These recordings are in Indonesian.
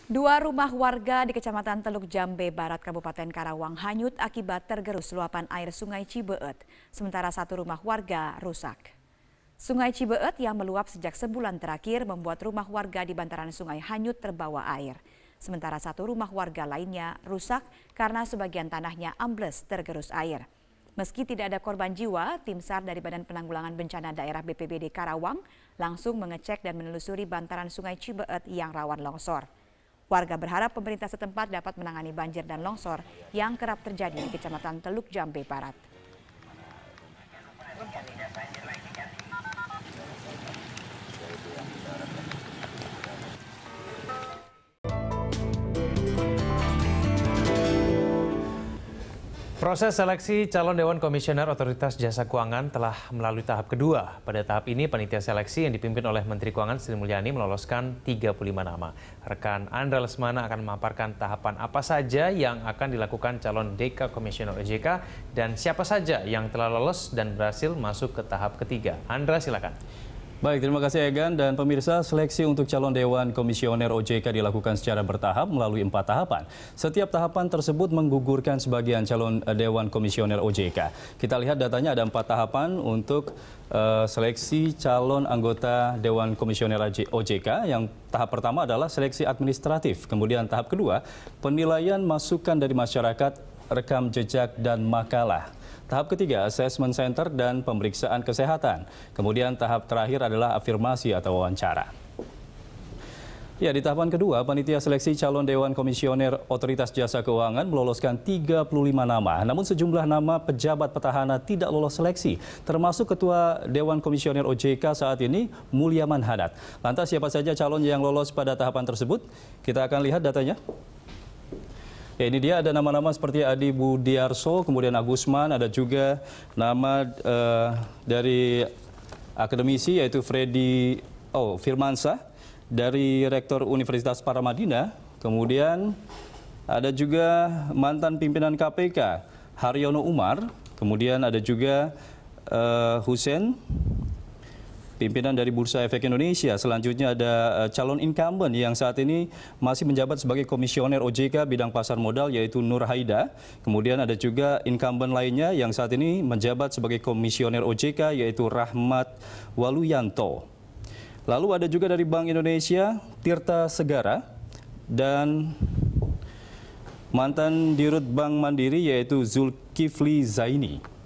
Dua rumah warga di Kecamatan Teluk Jambe Barat, Kabupaten Karawang hanyut akibat tergerus luapan air Sungai Cibeet. Sementara satu rumah warga rusak. Sungai Cibeet yang meluap sejak sebulan terakhir membuat rumah warga di bantaran sungai hanyut terbawa air. Sementara satu rumah warga lainnya rusak karena sebagian tanahnya ambles tergerus air. Meski tidak ada korban jiwa, tim SAR dari Badan Penanggulangan Bencana Daerah BPBD Karawang langsung mengecek dan menelusuri bantaran Sungai Cibeet yang rawan longsor. Warga berharap pemerintah setempat dapat menangani banjir dan longsor yang kerap terjadi di Kecamatan Teluk Jambe Barat. Proses seleksi calon Dewan Komisioner Otoritas Jasa Keuangan telah melalui tahap kedua. Pada tahap ini, panitia seleksi yang dipimpin oleh Menteri Keuangan Sri Mulyani meloloskan 35 nama. Rekan Andra Lesmana akan memaparkan tahapan apa saja yang akan dilakukan calon DK Komisioner OJK dan siapa saja yang telah lolos dan berhasil masuk ke tahap ketiga. Andra, silakan. Baik, terima kasih Egan dan pemirsa. Seleksi untuk calon Dewan Komisioner OJK dilakukan secara bertahap melalui 4 tahapan. Setiap tahapan tersebut menggugurkan sebagian calon Dewan Komisioner OJK. Kita lihat datanya ada 4 tahapan untuk seleksi calon anggota Dewan Komisioner OJK. Yang tahap pertama adalah seleksi administratif. Kemudian tahap kedua, penilaian masukan dari masyarakat, rekam jejak dan makalah. Tahap ketiga, assessment center dan pemeriksaan kesehatan. Kemudian tahap terakhir adalah afirmasi atau wawancara. Ya, di tahapan kedua, panitia seleksi calon Dewan Komisioner Otoritas Jasa Keuangan meloloskan 35 nama. Namun sejumlah nama pejabat petahana tidak lolos seleksi, termasuk Ketua Dewan Komisioner OJK saat ini, Mulyaman Hadad. Lantas siapa saja calon yang lolos pada tahapan tersebut? Kita akan lihat datanya. Ya, ini dia ada nama-nama seperti Adi Budiarso, kemudian Agusman, ada juga nama dari akademisi yaitu Freddy Firmansyah dari Rektor Universitas Paramadina, kemudian ada juga mantan pimpinan KPK Haryono Umar, kemudian ada juga Hussein, pimpinan dari Bursa Efek Indonesia. Selanjutnya ada calon incumbent yang saat ini masih menjabat sebagai komisioner OJK bidang pasar modal yaitu Nur Haida. Kemudian ada juga incumbent lainnya yang saat ini menjabat sebagai komisioner OJK yaitu Rahmat Waluyanto. Lalu ada juga dari Bank Indonesia Tirta Segara dan mantan Dirut Bank Mandiri yaitu Zulkifli Zaini.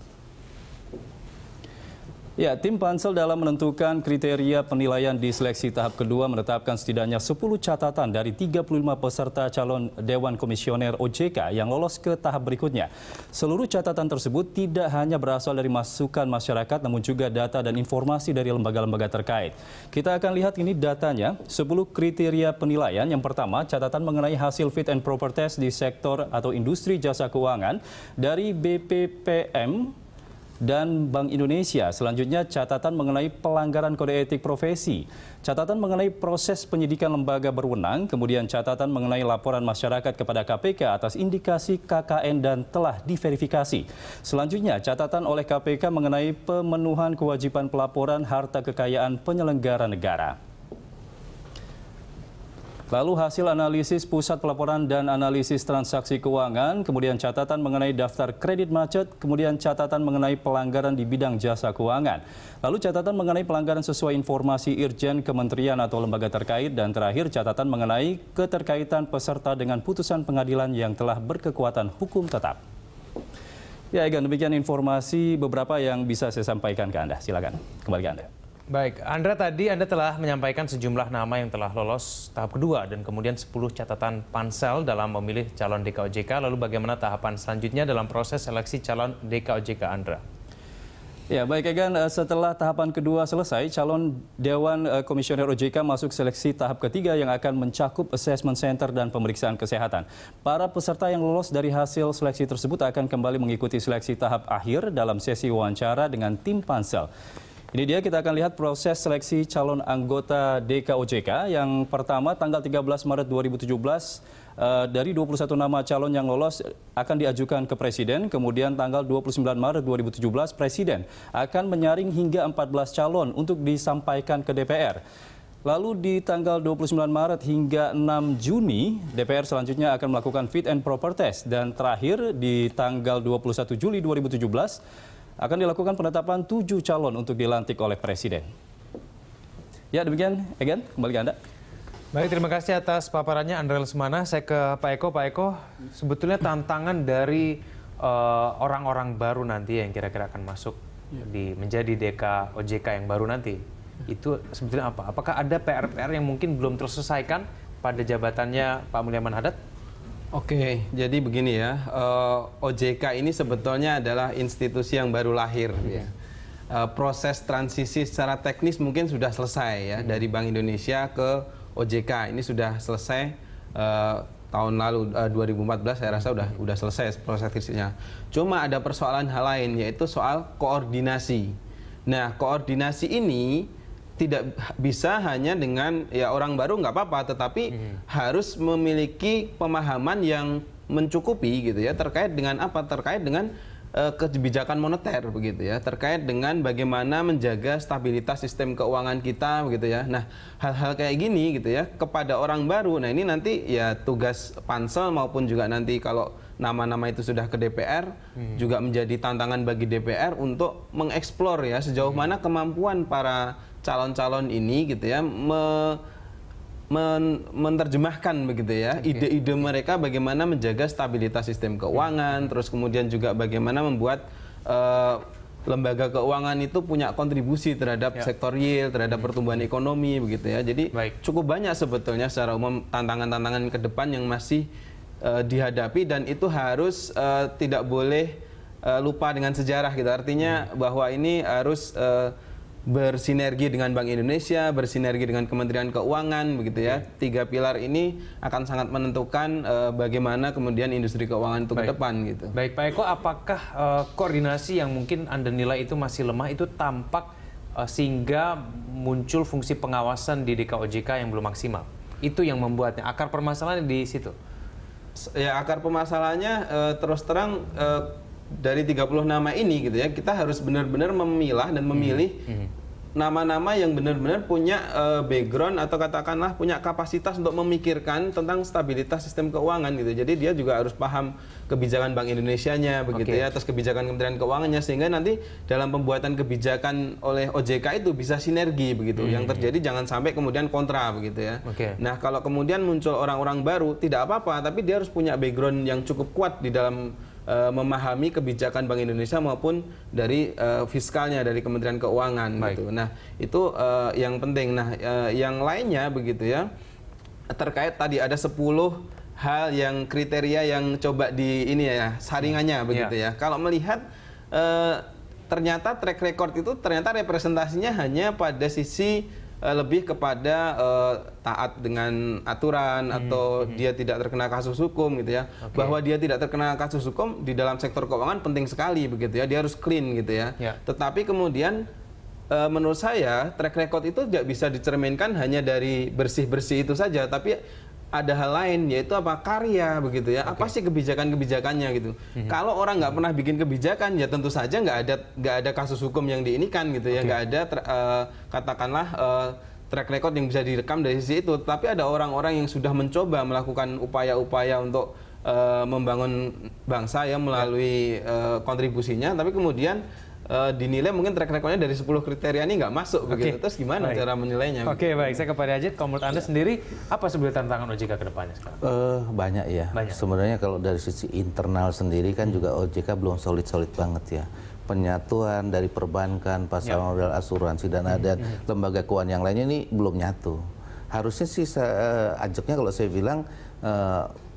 Ya, tim pansel dalam menentukan kriteria penilaian di seleksi tahap kedua menetapkan setidaknya 10 catatan dari 35 peserta calon Dewan Komisioner OJK yang lolos ke tahap berikutnya. Seluruh catatan tersebut tidak hanya berasal dari masukan masyarakat namun juga data dan informasi dari lembaga-lembaga terkait. Kita akan lihat ini datanya, 10 kriteria penilaian. Yang pertama, catatan mengenai hasil fit and proper test di sektor atau industri jasa keuangan dari BPPM dan Bank Indonesia. Selanjutnya catatan mengenai pelanggaran kode etik profesi, catatan mengenai proses penyidikan lembaga berwenang, kemudian catatan mengenai laporan masyarakat kepada KPK atas indikasi KKN dan telah diverifikasi. Selanjutnya catatan oleh KPK mengenai pemenuhan kewajiban pelaporan harta kekayaan penyelenggara negara. Lalu hasil analisis pusat pelaporan dan analisis transaksi keuangan, kemudian catatan mengenai daftar kredit macet, kemudian catatan mengenai pelanggaran di bidang jasa keuangan. Lalu catatan mengenai pelanggaran sesuai informasi Irjen Kementerian atau lembaga terkait, dan terakhir catatan mengenai keterkaitan peserta dengan putusan pengadilan yang telah berkekuatan hukum tetap. Ya, Egan, demikian informasi beberapa yang bisa saya sampaikan ke Anda. Silakan, kembali ke Anda. Baik, Andra, tadi Anda telah menyampaikan sejumlah nama yang telah lolos tahap kedua dan kemudian 10 catatan pansel dalam memilih calon DK OJK. Lalu bagaimana tahapan selanjutnya dalam proses seleksi calon DK OJK, Andra? Ya, baik Egan, setelah tahapan kedua selesai, calon Dewan Komisioner OJK masuk seleksi tahap ketiga yang akan mencakup assessment center dan pemeriksaan kesehatan. Para peserta yang lolos dari hasil seleksi tersebut akan kembali mengikuti seleksi tahap akhir dalam sesi wawancara dengan tim pansel. Ini dia, kita akan lihat proses seleksi calon anggota DK OJK. Yang pertama, tanggal 13 Maret 2017, dari 21 nama calon yang lolos akan diajukan ke Presiden. Kemudian tanggal 29 Maret 2017, Presiden akan menyaring hingga 14 calon untuk disampaikan ke DPR. Lalu di tanggal 29 Maret hingga 6 Juni, DPR selanjutnya akan melakukan fit and proper test. Dan terakhir di tanggal 21 Juli 2017 akan dilakukan penetapan 7 calon untuk dilantik oleh Presiden. Ya demikian, Egan, kembali ke Anda. Baik, terima kasih atas paparannya Andra Lesmana. Saya ke Pak Eko. Pak Eko, sebetulnya tantangan dari orang-orang baru nanti yang kira-kira akan masuk menjadi DK OJK yang baru nanti, itu sebetulnya apa? Apakah ada PR-PR yang mungkin belum terselesaikan pada jabatannya Pak Mulyaman Hadad? Oke, jadi begini ya, OJK ini sebetulnya adalah institusi yang baru lahir. Ya. Proses transisi secara teknis mungkin sudah selesai ya, dari Bank Indonesia ke OJK. Ini sudah selesai tahun lalu 2014 saya rasa udah selesai proses teknisnya. Cuma ada persoalan hal lain, yaitu soal koordinasi. Nah, koordinasi ini tidak bisa hanya dengan ya orang baru nggak apa-apa, tetapi harus memiliki pemahaman yang mencukupi gitu ya, terkait dengan apa? Terkait dengan kebijakan moneter begitu ya, terkait dengan bagaimana menjaga stabilitas sistem keuangan kita begitu ya. Nah, hal-hal kayak gini gitu ya kepada orang baru. Nah, ini nanti ya tugas pansel maupun juga nanti kalau nama-nama itu sudah ke DPR juga menjadi tantangan bagi DPR untuk mengeksplor ya sejauh mana kemampuan para calon-calon ini gitu ya menerjemahkan begitu ya ide-ide mereka bagaimana menjaga stabilitas sistem keuangan, terus kemudian juga bagaimana membuat lembaga keuangan itu punya kontribusi terhadap sektor yield, terhadap pertumbuhan ekonomi begitu ya. Jadi cukup banyak sebetulnya secara umum tantangan-tantangan ke depan yang masih dihadapi, dan itu harus tidak boleh lupa dengan sejarah gitu. Artinya bahwa ini harus bersinergi dengan Bank Indonesia, bersinergi dengan Kementerian Keuangan begitu ya. 3 pilar ini akan sangat menentukan bagaimana kemudian industri keuangan itu ke depan gitu. Baik, Pak Eko, apakah koordinasi yang mungkin Anda nilai itu masih lemah itu tampak sehingga muncul fungsi pengawasan di DKOJK yang belum maksimal? Itu yang membuatnya, akar permasalahan di situ. Ya, akar permasalahannya terus terang dari 30 nama ini gitu ya, kita harus benar-benar memilah dan memilih nama-nama yang benar-benar punya background atau katakanlah punya kapasitas untuk memikirkan tentang stabilitas sistem keuangan gitu. Jadi dia juga harus paham kebijakan Bank Indonesianya begitu ya, atas kebijakan Kementerian Keuangannya, sehingga nanti dalam pembuatan kebijakan oleh OJK itu bisa sinergi begitu. Yang terjadi jangan sampai kemudian kontra begitu ya. Nah, kalau kemudian muncul orang-orang baru tidak apa-apa, tapi dia harus punya background yang cukup kuat di dalam memahami kebijakan Bank Indonesia maupun dari fiskalnya dari Kementerian Keuangan gitu. Nah, itu yang penting. Nah, yang lainnya begitu ya, terkait tadi ada 10 hal yang kriteria yang coba di ini ya saringannya begitu ya. Kalau melihat ternyata track record itu ternyata representasinya hanya pada sisi lebih kepada taat dengan aturan atau dia tidak terkena kasus hukum gitu ya. Bahwa dia tidak terkena kasus hukum di dalam sektor keuangan penting sekali begitu ya. Dia harus clean gitu ya. Tetapi kemudian menurut saya track record itu tidak bisa dicerminkan hanya dari bersih-bersih itu saja, tapi ada hal lain, yaitu apa? Karya begitu ya. Apa sih kebijakan-kebijakannya gitu. Kalau orang nggak pernah bikin kebijakan, ya tentu saja nggak ada kasus hukum yang diinikan gitu ya. Nggak ada katakanlah track record yang bisa direkam dari sisi itu. Tapi ada orang-orang yang sudah mencoba melakukan upaya-upaya untuk membangun bangsa ya melalui kontribusinya, tapi kemudian dinilai mungkin track recordnya dari 10 kriteria ini nggak masuk begitu. Terus gimana cara menilainya? Baik, saya ke Pak Riyadit. Kalau menurut Anda sendiri apa sebenarnya tantangan OJK ke depannya sekarang? Banyak ya. Sebenarnya kalau dari sisi internal sendiri kan juga OJK belum solid-solid banget ya. Penyatuan dari perbankan, pasar modal, asuransi, dan ada lembaga keuangan yang lainnya ini belum nyatu. Harusnya sih ajaknya kalau saya bilang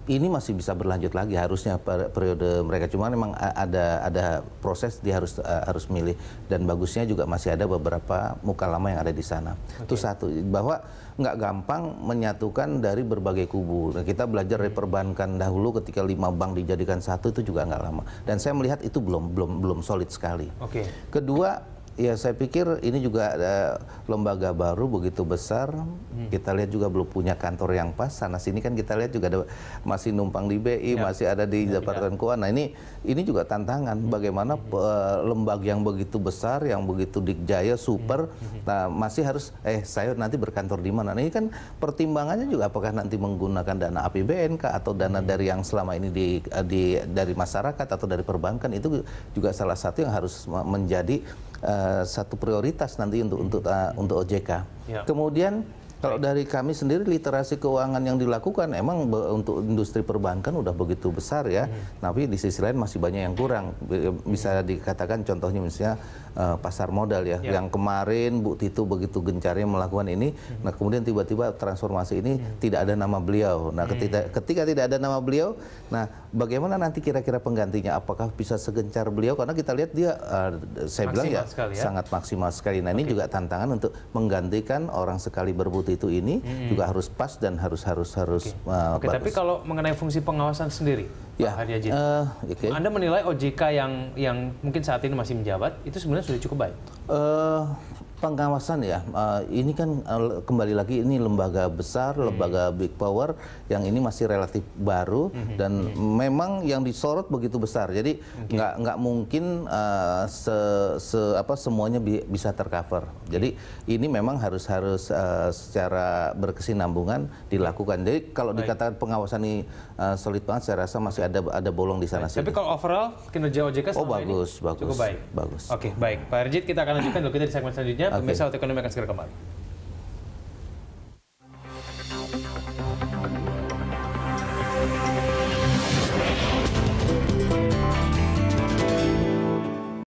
ini masih bisa berlanjut lagi harusnya periode mereka, cuma memang ada proses dia harus milih, dan bagusnya juga masih ada beberapa muka lama yang ada di sana. Itu satu, bahwa nggak gampang menyatukan dari berbagai kubu. Nah, kita belajar dari perbankan dahulu ketika 5 bank dijadikan satu itu juga nggak lama, dan saya melihat itu belum solid sekali. Kedua, Ya, saya pikir ini juga ada lembaga baru begitu besar. Kita lihat juga belum punya kantor yang pas. Sana sini kan kita lihat juga ada, masih numpang di BI, masih ada di Departemen Keuangan. Nah, ini juga tantangan. Bagaimana lembaga yang begitu besar, yang begitu dikjaya, super, nah masih harus saya nanti berkantor di mana. Nah, ini kan pertimbangannya juga apakah nanti menggunakan dana APBN kah atau dana dari yang selama ini dari masyarakat atau dari perbankan, itu juga salah satu yang harus menjadi satu prioritas nanti untuk OJK. Kemudian kalau dari kami sendiri, literasi keuangan yang dilakukan emang untuk industri perbankan udah begitu besar ya, tapi di sisi lain masih banyak yang kurang. Bisa dikatakan contohnya misalnya pasar modal ya, yang kemarin Bu Tito begitu gencarnya melakukan ini, nah kemudian tiba-tiba transformasi ini tidak ada nama beliau. Nah ketika tidak ada nama beliau, nah bagaimana nanti kira-kira penggantinya? Apakah bisa segencar beliau? Karena kita lihat dia, saya bilang ya, sangat maksimal sekali. Nah ini juga tantangan untuk menggantikan orang sekali berbuat itu ini juga harus pas dan harus bagus. Tapi kalau mengenai fungsi pengawasan sendiri, Pak Haryadin, Anda menilai OJK yang mungkin saat ini masih menjabat itu sebenarnya sudah cukup baik? Pengawasan ya, ini kan kembali lagi ini lembaga besar, lembaga big power yang ini masih relatif baru dan memang yang disorot begitu besar. Jadi nggak mungkin semuanya bisa tercover. Jadi ini memang harus secara berkesinambungan dilakukan. Jadi kalau dikatakan pengawasan ini solid banget, saya rasa masih ada bolong di sana. Tapi kalau overall kinerja OJK selama ini cukup baik. Bagus. Oke, baik. Pak Harjit, kita akan lanjutkan dulu kita di segmen selanjutnya. Pemirsa Waktu Ekonomi akan segera kembali.